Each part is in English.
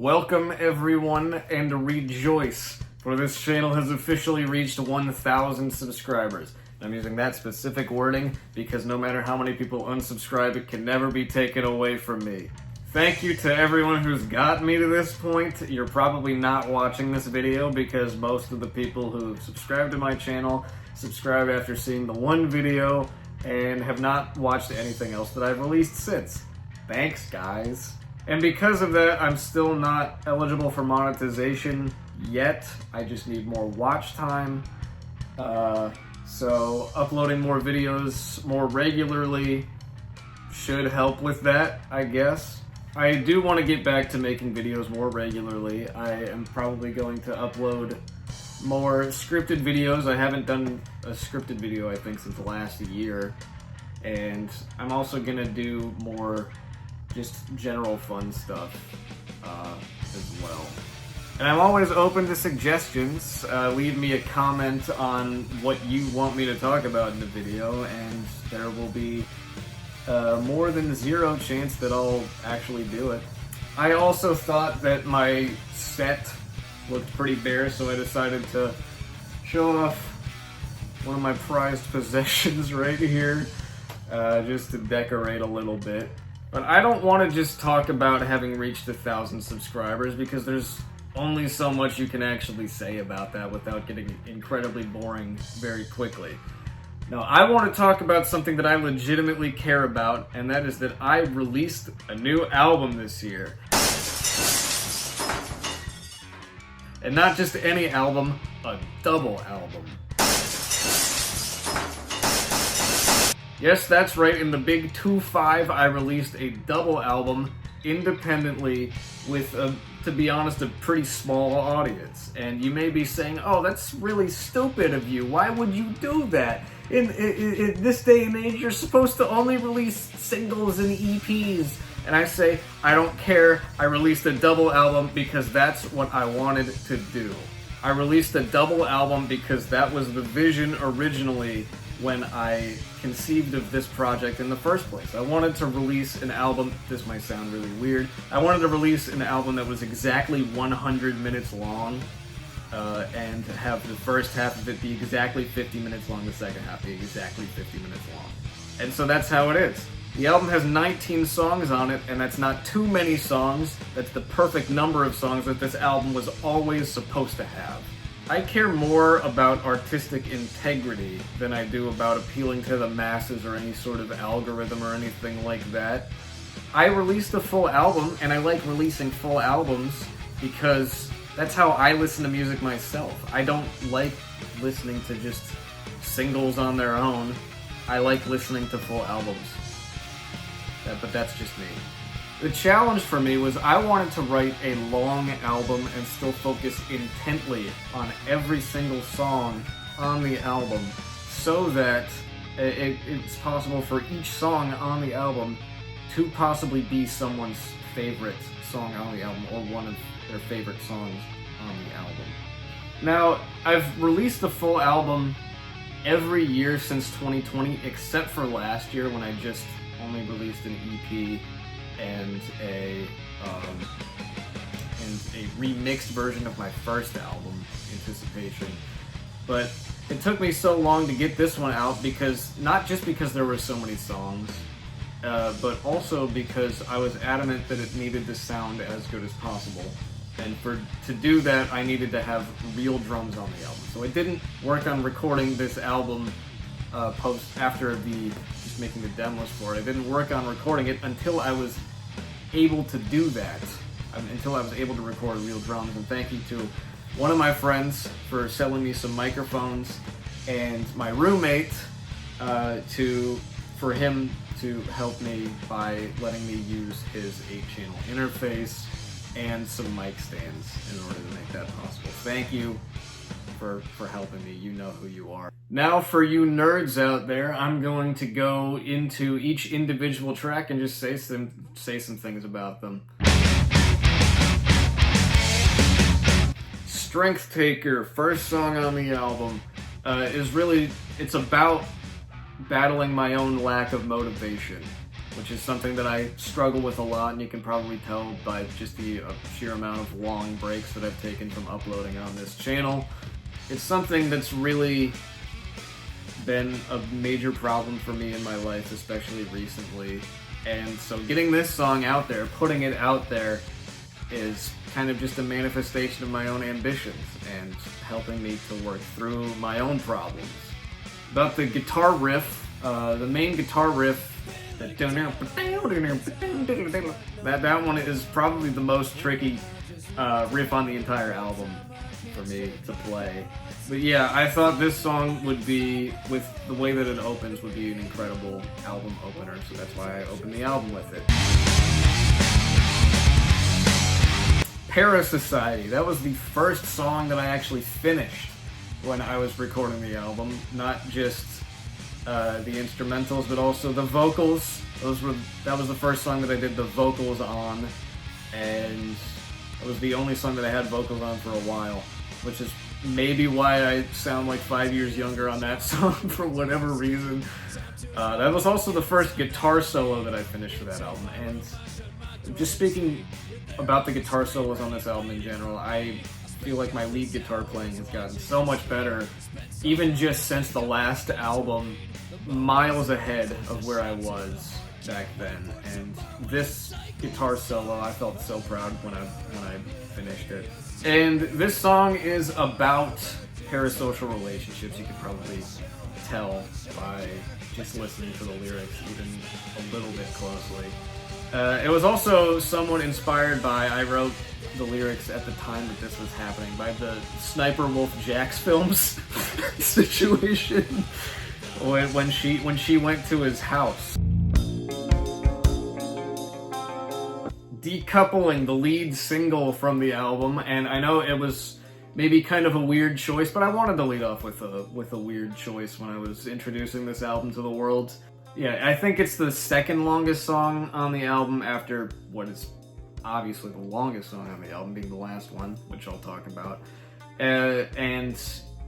Welcome everyone, and rejoice, for this channel has officially reached 1,000 subscribers. I'm using that specific wording because no matter how many people unsubscribe, it can never be taken away from me. Thank you to everyone who's got me to this point. You're probably not watching this video because most of the people who subscribe to my channel subscribe after seeing the one video and have not watched anything else that I've released since. Thanks, guys. And because of that, I'm still not eligible for monetization yet. I just need more watch time. So uploading more videos more regularly should help with that, I guess. I do want to get back to making videos more regularly. I am probably going to upload more scripted videos. I haven't done a scripted video, I think, since last year. And I'm also going to do more just general fun stuff as well. And I'm always open to suggestions. Leave me a comment on what you want me to talk about in the video, and there will be more than zero chance that I'll actually do it. I also thought that my set looked pretty bare, so I decided to show off one of my prized possessions right here, just to decorate a little bit. But I don't want to just talk about having reached 1,000 subscribers because there's only so much you can actually say about that without getting incredibly boring very quickly. Now, I want to talk about something that I legitimately care about, and that is that I released a new album this year. And not just any album, a double album. Yes, that's right, in the big 2-5, I released a double album independently with, to be honest, a pretty small audience. And you may be saying, oh, that's really stupid of you. Why would you do that? In this day and age, you're supposed to only release singles and EPs. And I say, I don't care. I released a double album because that's what I wanted to do. I released a double album because that was the vision originally when I conceived of this project in the first place. I wanted to release an album, this might sound really weird, I wanted to release an album that was exactly 100 minutes long, and have the first half of it be exactly 50 minutes long, the second half be exactly 50 minutes long. And so that's how it is. The album has 19 songs on it, and that's not too many songs. That's the perfect number of songs that this album was always supposed to have. I care more about artistic integrity than I do about appealing to the masses or any sort of algorithm or anything like that. I released a full album, and I like releasing full albums because that's how I listen to music myself. I don't like listening to just singles on their own. I like listening to full albums. But that's just me. The challenge for me was I wanted to write a long album and still focus intently on every single song on the album so that it's possible for each song on the album to possibly be someone's favorite song on the album or one of their favorite songs on the album. Now, I've released the full album every year since 2020 except for last year when I just only released an EP and a remixed version of my first album, Anticipation. But it took me so long to get this one out because, not just because there were so many songs, but also because I was adamant that it needed to sound as good as possible. And to do that, I needed to have real drums on the album. So I didn't work on recording this album after just making the demos for it. I didn't work on recording it until I was able to do that, until I was able to record real drums. And thank you to one of my friends for selling me some microphones, and my roommate for him to help me by letting me use his 8-channel interface and some mic stands in order to make that possible. Thank you for helping me. You know who you are. Now, for you nerds out there, I'm going to go into each individual track and just say some things about them. Strength Taker, first song on the album, it's about battling my own lack of motivation. which is something that I struggle with a lot, and you can probably tell by just the sheer amount of long breaks that I've taken from uploading on this channel. It's something that's really been a major problem for me in my life, especially recently. And so getting this song out there, putting it out there, is kind of just a manifestation of my own ambitions and helping me to work through my own problems. About the guitar riff, the main guitar riff, that one is probably the most tricky riff on the entire album for me to play. But yeah, I thought this song would be, with the way that it opens, would be an incredible album opener, so that's why I opened the album with it. Parasociety, that was the first song that I actually finished when I was recording the album, not just the instrumentals, but also the vocals. That was the first song that I did the vocals on, and it was the only song that I had vocals on for a while, which is maybe why I sound like 5 years younger on that song for whatever reason. That was also the first guitar solo that I finished for that album, and just speaking about the guitar solos on this album in general, I feel like my lead guitar playing has gotten so much better, even just since the last album, miles ahead of where I was back then. And this guitar solo, I felt so proud when I finished it. And this song is about parasocial relationships. You could probably tell by just listening to the lyrics even a little bit closely. It was also somewhat inspired by, I wrote the lyrics at the time that this was happening, by the Sniper Wolf Jax films situation when she went to his house. Decoupling the lead single from the album, and I know it was maybe kind of a weird choice, but I wanted to lead off with a weird choice when I was introducing this album to the world. Yeah, I think it's the second longest song on the album after what is obviously the longest song on the album, being the last one, which I'll talk about. And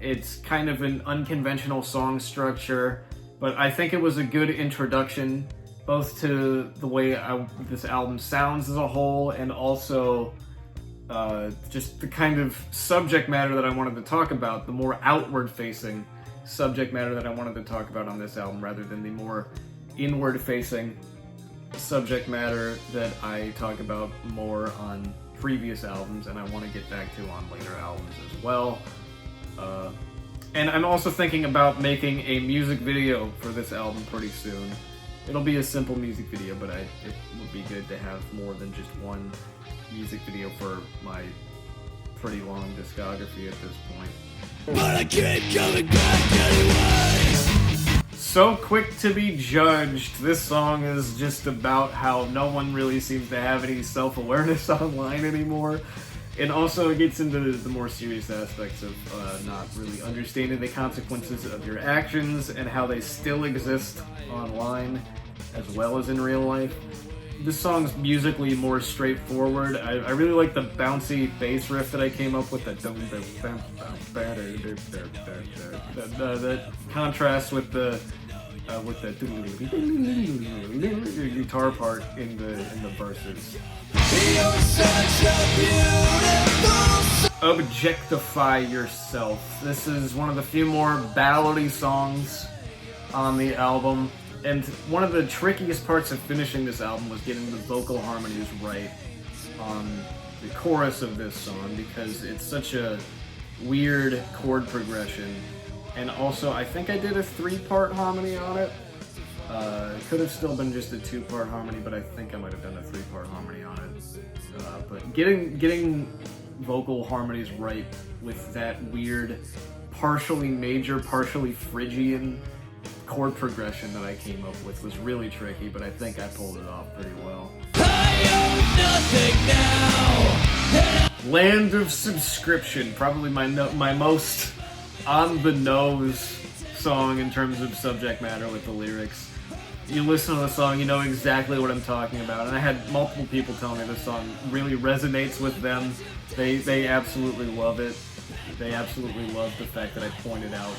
it's kind of an unconventional song structure, but I think it was a good introduction both to the way this album sounds as a whole, and also just the kind of subject matter that I wanted to talk about, the more outward-facing subject matter that I wanted to talk about on this album, rather than the more inward-facing subject matter that I talk about more on previous albums, and I want to get back to on later albums as well. And I'm also thinking about making a music video for this album pretty soon. It'll be a simple music video, but it would be good to have more than just one music video for my pretty long discography at this point. But I keep coming back anyway! So Quick to Be Judged. This song is just about how no one really seems to have any self-awareness online anymore. And also it gets into the more serious aspects of not really understanding the consequences of your actions and how they still exist online as well as in real life. This song's musically more straightforward. I really like the bouncy bass riff that I came up with, that contrast with the guitar part in the verses. You're such a beautiful... Objectify Yourself. This is one of the few more ballady songs on the album, and one of the trickiest parts of finishing this album was getting the vocal harmonies right on the chorus of this song, because it's such a weird chord progression. And also, I think I did a 3-part harmony on it. It could have still been just a 2-part harmony, but I think I might have done a 3-part harmony on it. But getting vocal harmonies right with that weird, partially major, partially Phrygian chord progression that I came up with was really tricky, but I think I pulled it off pretty well. I own nothing now. Land of Subscription, probably my most on-the-nose song in terms of subject matter with the lyrics. You listen to the song, you know exactly what I'm talking about, and I had multiple people tell me this song really resonates with them. They absolutely love it. They absolutely love the fact that I pointed out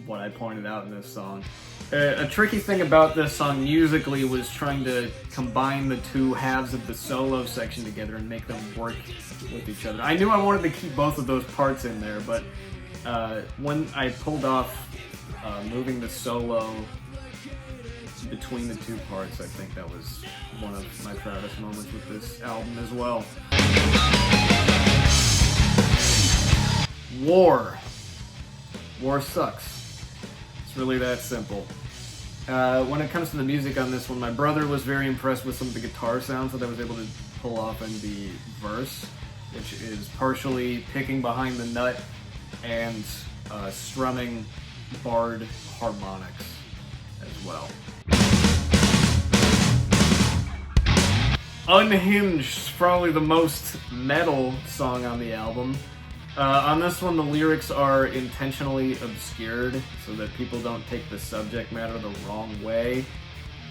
what I pointed out in this song. A tricky thing about this song musically was trying to combine the two halves of the solo section together and make them work with each other. I knew I wanted to keep both of those parts in there, but when I pulled off moving the solo between the two parts, I think that was one of my proudest moments with this album as well. War. War sucks. It's really that simple. When it comes to the music on this one, my brother was very impressed with some of the guitar sounds that I was able to pull off in the verse, which is partially picking behind the nut and strumming barred harmonics as well. Unhinged is probably the most metal song on the album. On this one, the lyrics are intentionally obscured so that people don't take the subject matter the wrong way.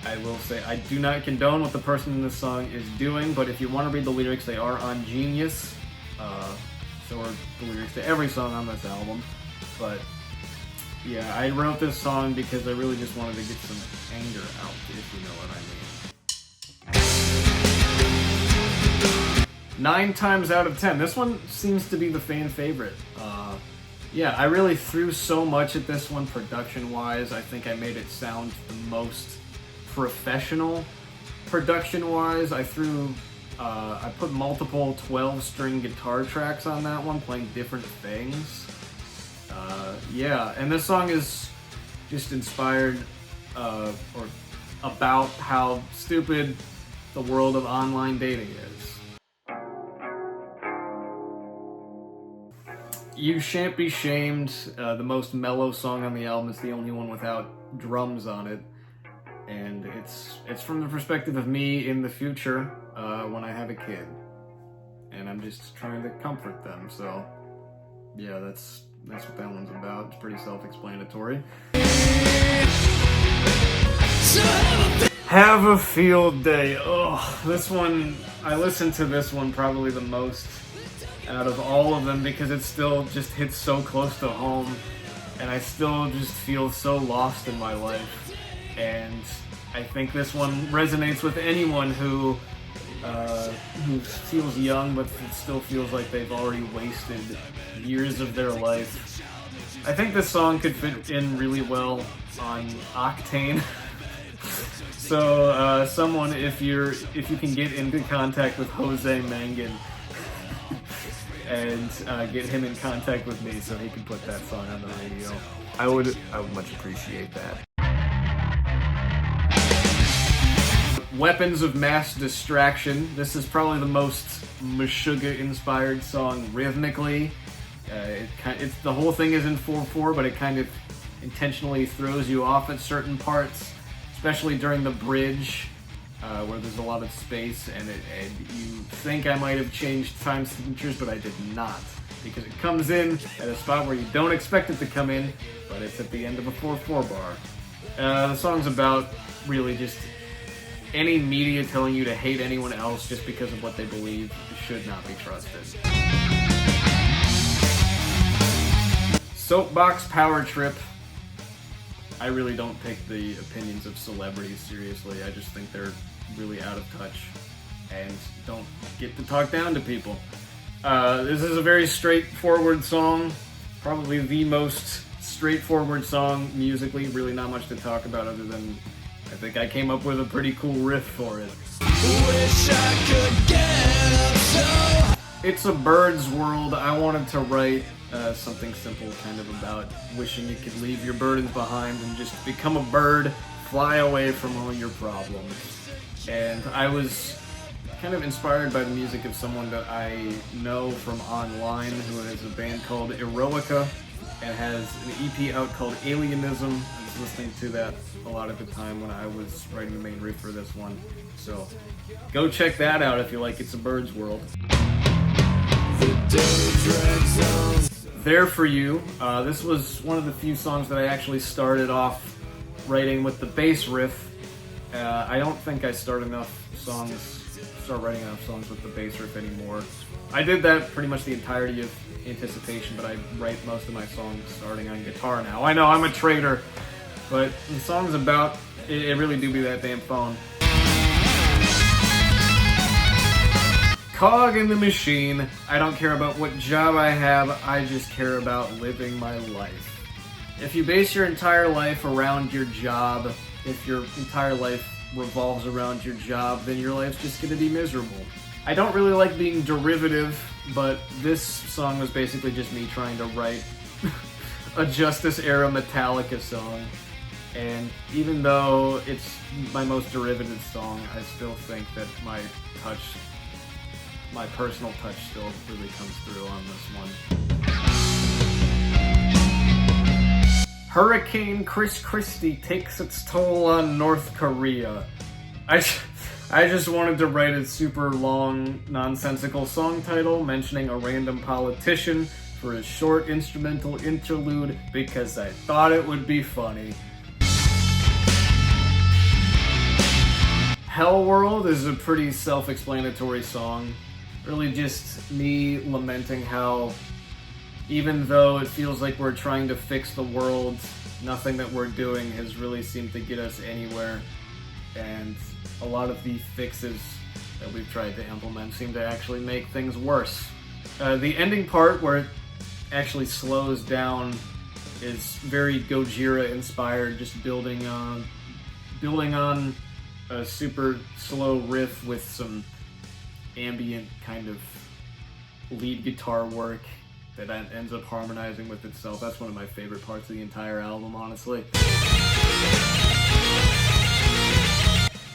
I will say I do not condone what the person in this song is doing, but if you want to read the lyrics, they are on Genius. So are the lyrics to every song on this album. But yeah, I wrote this song because I really just wanted to get some anger out, if you know what I mean. 9 times out of 10. This one seems to be the fan favorite. Yeah, I really threw so much at this one production-wise. I think I made it sound the most professional production-wise. I put multiple 12-string guitar tracks on that one, playing different things. Yeah, and this song is just inspired or about how stupid the world of online dating is. You Shan't Be Shamed, the most mellow song on the album, is the only one without drums on it. And it's from the perspective of me in the future when I have a kid. And I'm just trying to comfort them, so yeah, that's what that one's about. It's pretty self-explanatory. Have a Field Day. Oh, this one, I listened to this one probably the most out of all of them because it still just hits so close to home, and I still just feel so lost in my life. And I think this one resonates with anyone who feels young but still feels like they've already wasted years of their life. I think this song could fit in really well on Octane. So someone, if you can get into contact with Jose Mangin and get him in contact with me so he can put that song on the radio, I would much appreciate that. Weapons of Mass Distraction. This is probably the most Meshuggah-inspired song rhythmically. The whole thing is in 4/4, but it kind of intentionally throws you off at certain parts, especially during the bridge, where there's a lot of space, and you think I might have changed time signatures, but I did not, because it comes in at a spot where you don't expect it to come in, but it's at the end of a 4/4 bar. The song's about really just any media telling you to hate anyone else just because of what they believe should not be trusted. Soapbox Power Trip. I really don't take the opinions of celebrities seriously. I just think they're really out of touch and don't get to talk down to people. This is a very straightforward song. Probably the most straightforward song musically. Really not much to talk about other than I think I came up with a pretty cool riff for it. Wish I could get up so. It's a bird's world. I wanted to write something simple kind of about wishing you could leave your burdens behind and just become a bird, fly away from all your problems. And I was kind of inspired by the music of someone that I know from online who has a band called Eroica and has an EP out called Alienism. I was listening to that a lot at the time when I was writing the main riff for this one. So go check that out if you like It's a Bird's World. There For You. This was one of the few songs that I actually started off writing with the bass riff. I don't think I start writing enough songs with the bass riff anymore. I did that pretty much the entirety of Anticipation, but I write most of my songs starting on guitar now. I know, I'm a traitor, but the songs about, it really do be that damn phone. Cog in the machine. I don't care about what job I have, I just care about living my life. If you base your entire life around your job, if your entire life revolves around your job, then your life's just gonna be miserable. I don't really like being derivative, but this song was basically just me trying to write a Justice-era Metallica song. And even though it's my most derivative song, I still think that my personal touch still really comes through on this one. Hurricane Chris Christie takes its toll on North Korea. I just wanted to write a super long, nonsensical song title mentioning a random politician for a short instrumental interlude because I thought it would be funny. Hell World is a pretty self-explanatory song. Really just me lamenting how even though it feels like we're trying to fix the world, nothing that we're doing has really seemed to get us anywhere. And a lot of the fixes that we've tried to implement seem to actually make things worse. The ending part where it actually slows down is very Gojira inspired, just building on a super slow riff with some ambient kind of lead guitar work that ends up harmonizing with itself. That's one of my favorite parts of the entire album, honestly.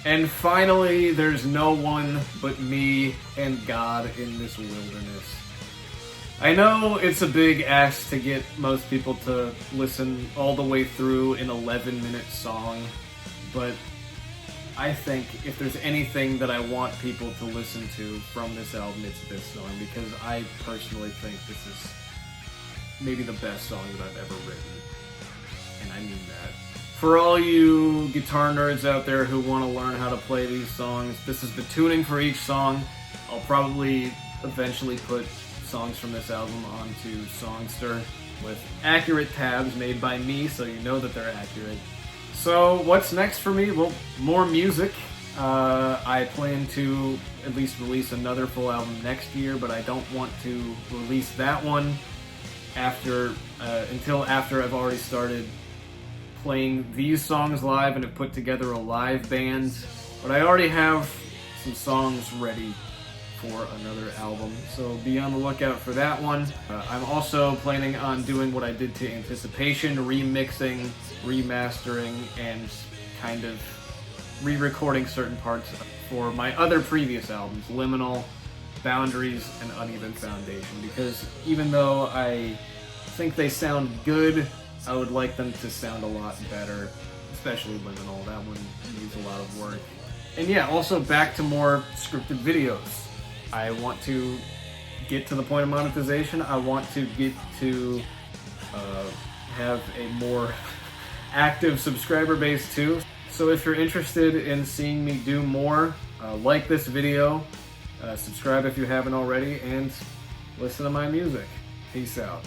And finally, there's no one but me and God in this wilderness. I know it's a big ask to get most people to listen all the way through an 11-minute song, but I think if there's anything that I want people to listen to from this album, it's this song, because I personally think this is maybe the best song that I've ever written, and I mean that. For all you guitar nerds out there who want to learn how to play these songs, this is the tuning for each song. I'll probably eventually put songs from this album onto Songster with accurate tabs made by me, so you know that they're accurate. So what's next for me? Well, more music. I plan to at least release another full album next year, but I don't want to release that one until after I've already started playing these songs live and have put together a live band. But I already have some songs ready for another album, so be on the lookout for that one. I'm also planning on doing what I did to Anticipation, remixing, remastering, and kind of re-recording certain parts for my other previous albums, Liminal, Boundaries, and Uneven Foundation, because even though I think they sound good, I would like them to sound a lot better, especially Liminal. That one needs a lot of work. And yeah, also back to more scripted videos. I want to get to the point of monetization. I want to get to have a more active subscriber base too. So if you're interested in seeing me do more, like this video, subscribe if you haven't already, and listen to my music. Peace out.